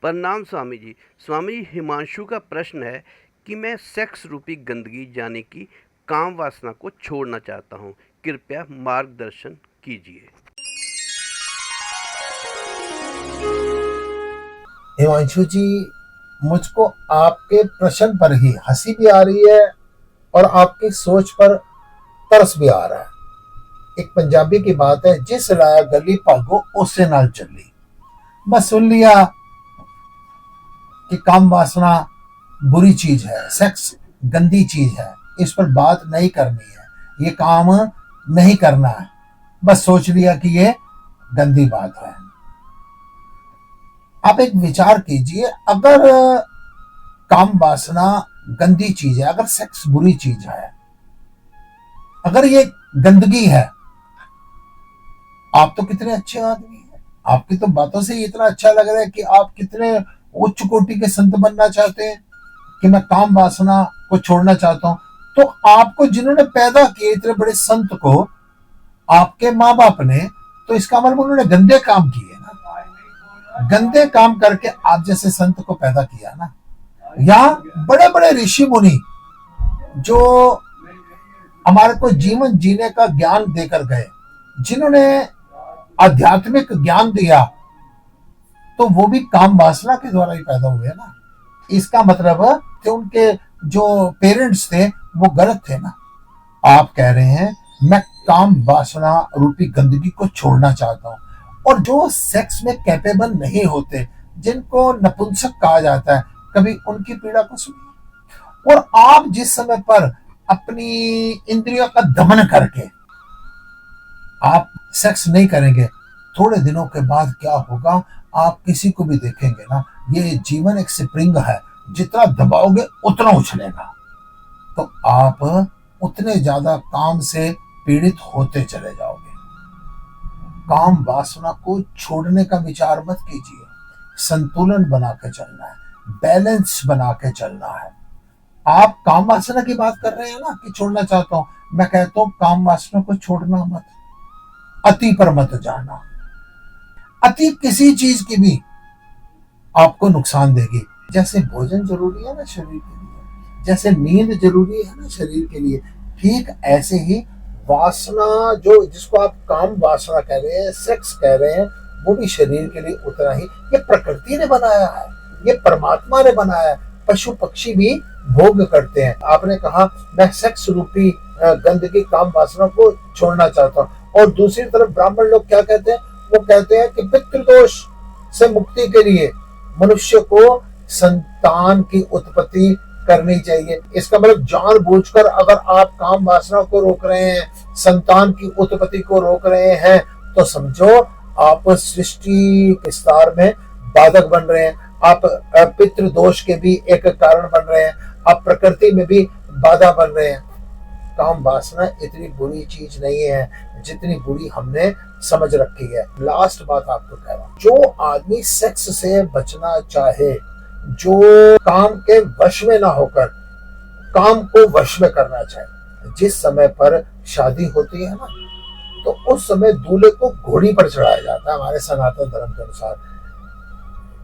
प्रणाम स्वामी जी। स्वामी जी, हिमांशु का प्रश्न है कि मैं सेक्स रूपी गंदगी यानी कि काम वासना को छोड़ना चाहता हूँ। कृपया मार्गदर्शन कीजिए। हिमांशु जी, मुझको आपके प्रश्न पर ही हंसी भी आ रही है और आपकी सोच पर तरस भी आ रहा है। एक पंजाबी की बात है, जिस लाया गली भागो उससे नाल चली। बस सुन लिया कि काम वासना बुरी चीज है, सेक्स गंदी चीज है, इस पर बात नहीं करनी है, ये काम नहीं करना है। बस सोच लिया कि ये गंदी बात है। आप एक विचार कीजिए, अगर काम वासना गंदी चीज है, अगर सेक्स बुरी चीज है, अगर ये गंदगी है, आप तो कितने अच्छे आदमी हैं। आपकी तो बातों से इतना अच्छा लग रहा है कि आप कितने उच्च कोटि के संत बनना चाहते हैं कि मैं काम वासना को छोड़ना चाहता हूं। तो आपको जिन्होंने पैदा किए, इतने बड़े संत को, आपके माँ बाप ने, तो इसका मतलब उन्होंने गंदे काम किए ना। गंदे काम करके आप जैसे संत को पैदा किया ना। या बड़े बड़े ऋषि मुनि जो हमारे को जीवन जीने का ज्ञान देकर गए, जिन्होंने आध्यात्मिक ज्ञान दिया, तो वो भी काम वासना के द्वारा ही पैदा हुए ना। इसका मतलब कि उनके जो पेरेंट्स थे वो गलत थे ना। आप कह रहे हैं मैं काम वासना रूपी गंदगी को छोड़ना चाहता हूं। और जो सेक्स में कैपेबल नहीं होते, जिनको नपुंसक कहा जाता है, कभी उनकी पीड़ा को सुनिए। और आप जिस समय पर अपनी इंद्रियों का दमन करके आप सेक्स नहीं करेंगे, थोड़े दिनों के बाद क्या होगा, आप किसी को भी देखेंगे ना, ये जीवन एक स्प्रिंग है, जितना दबाओगे उतना उछलेगा। तो आप उतने ज्यादा काम से पीड़ित होते चले जाओगे। काम वासना को छोड़ने का विचार मत कीजिए। संतुलन बना के चलना है, बैलेंस बना के चलना है। आप काम वासना की बात कर रहे हैं ना कि छोड़ना चाहता हूं, मैं कहता हूं काम वासना को छोड़ना मत, अति पर मत जाना। अति किसी चीज की भी आपको नुकसान देगी। जैसे भोजन जरूरी है ना शरीर के लिए, जैसे नींद जरूरी है ना शरीर के लिए, ठीक ऐसे ही वासना, जो जिसको आप काम वासना कह रहे हैं, सेक्स कह रहे हैं, वो भी शरीर के लिए उतना ही। ये प्रकृति ने बनाया है, ये परमात्मा ने बनाया है। पशु पक्षी भी भोग करते हैं। आपने कहा मैं सेक्स रूपी गंदगी काम वासना को छोड़ना चाहता हूँ, और दूसरी तरफ ब्राह्मण लोग क्या कहते हैं, वो कहते हैं कि पितृदोष से मुक्ति के लिए मनुष्य को संतान की उत्पत्ति करनी चाहिए। इसका मतलब जानबूझकर अगर आप काम वासना को रोक रहे हैं, संतान की उत्पत्ति को रोक रहे हैं, तो समझो आप सृष्टि के विस्तार में बाधक बन रहे हैं। आप पितृदोष के भी एक कारण बन रहे हैं, आप प्रकृति में भी बाधा बन रहे हैं। काम वासना इतनी बुरी चीज नहीं है जितनी बुरी हमने समझ रखी है। लास्ट बात आपको कह रहा हूं, जो आदमी सेक्स से बचना चाहे, जो काम के वश में ना होकर काम को वश में करना चाहे, जिस समय पर शादी होती है ना, तो उस समय दूल्हे को घोड़ी पर चढ़ाया जाता है हमारे सनातन धर्म के अनुसार।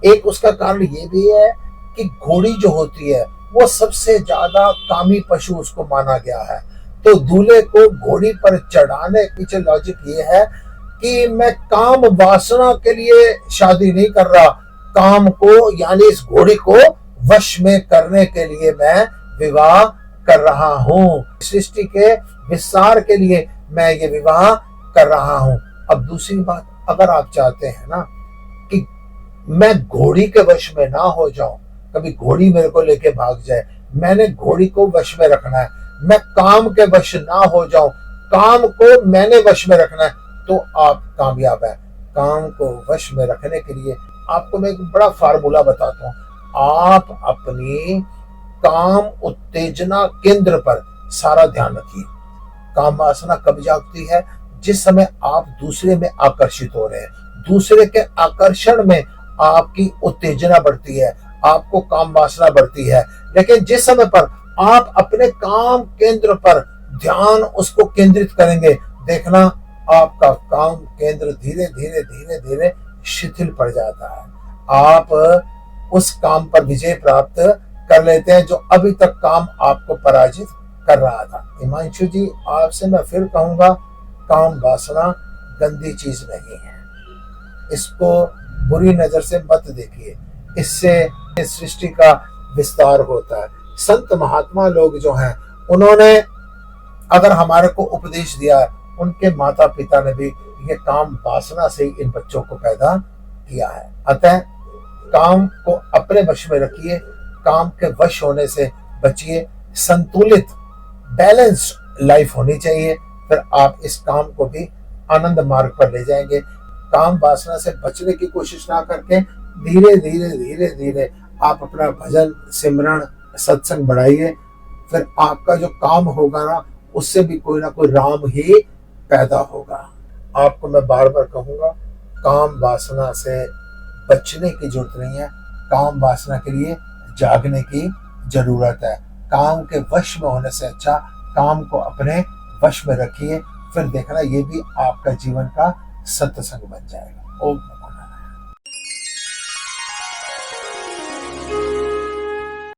एक उसका कारण ये भी है कि घोड़ी जो होती है वो सबसे ज्यादा कामी पशु उसको माना गया है। तो दूल्हे को घोड़ी पर चढ़ाने के पीछे लॉजिक ये है कि मैं काम वासना के लिए शादी नहीं कर रहा, काम को यानी इस घोड़ी को वश में करने के लिए मैं विवाह कर रहा हूं। सृष्टि के विस्तार के लिए मैं ये विवाह कर रहा हूं। अब दूसरी बात, अगर आप चाहते हैं ना कि मैं घोड़ी के वश में ना हो जाऊं, कभी घोड़ी मेरे को लेके भाग जाए, मैंने घोड़ी को वश में रखना है, मैं काम के वश ना हो जाऊं, काम को मैंने वश में रखना है, तो आप कामयाब है। काम को वश में रखने के लिए आपको मैं एक बड़ा फार्मूला बताता हूं। आप अपनी काम उत्तेजना केंद्र पर सारा ध्यान रखिए। काम वासना कब जागती है, जिस समय आप दूसरे में आकर्षित हो रहे हैं, दूसरे के आकर्षण में आपकी उत्तेजना बढ़ती है, आपको काम वासना बढ़ती है। लेकिन जिस समय पर आप अपने काम केंद्र पर ध्यान उसको केंद्रित करेंगे, देखना आपका काम केंद्र धीरे धीरे धीरे धीरे शिथिल पड़ जाता है। आप उस काम पर विजय प्राप्त कर लेते हैं जो अभी तक काम आपको पराजित कर रहा था। हिमांशु जी, आपसे मैं फिर कहूंगा, काम वासना गंदी चीज नहीं है, इसको बुरी नजर से मत देखिए, इससे सृष्टि का विस्तार होता है। संत महात्मा लोग जो हैं, उन्होंने अगर हमारे को उपदेश दिया है, उनके माता पिता ने भी ये काम वासना से ही इन बच्चों को पैदा किया है। अतः काम को अपने वश में रखिए, काम के वश होने से बचिए, संतुलित बैलेंस्ड लाइफ होनी चाहिए, फिर आप इस काम को भी आनंद मार्ग पर ले जाएंगे। काम वासना से बचने की कोशिश ना करके धीरे धीरे धीरे धीरे आप अपना भजन सिमरण सत्संग बढ़ाइए, फिर आपका जो काम होगा ना, उससे भी कोई ना कोई राम ही पैदा होगा। आपको मैं बार बार कहूंगा, काम वासना से बचने की जरूरत नहीं है, काम वासना के लिए जागने की जरूरत है। काम के वश में होने से अच्छा काम को अपने वश में रखिए, फिर देखना ये भी आपका जीवन का सत्संग बन जाएगा। ओम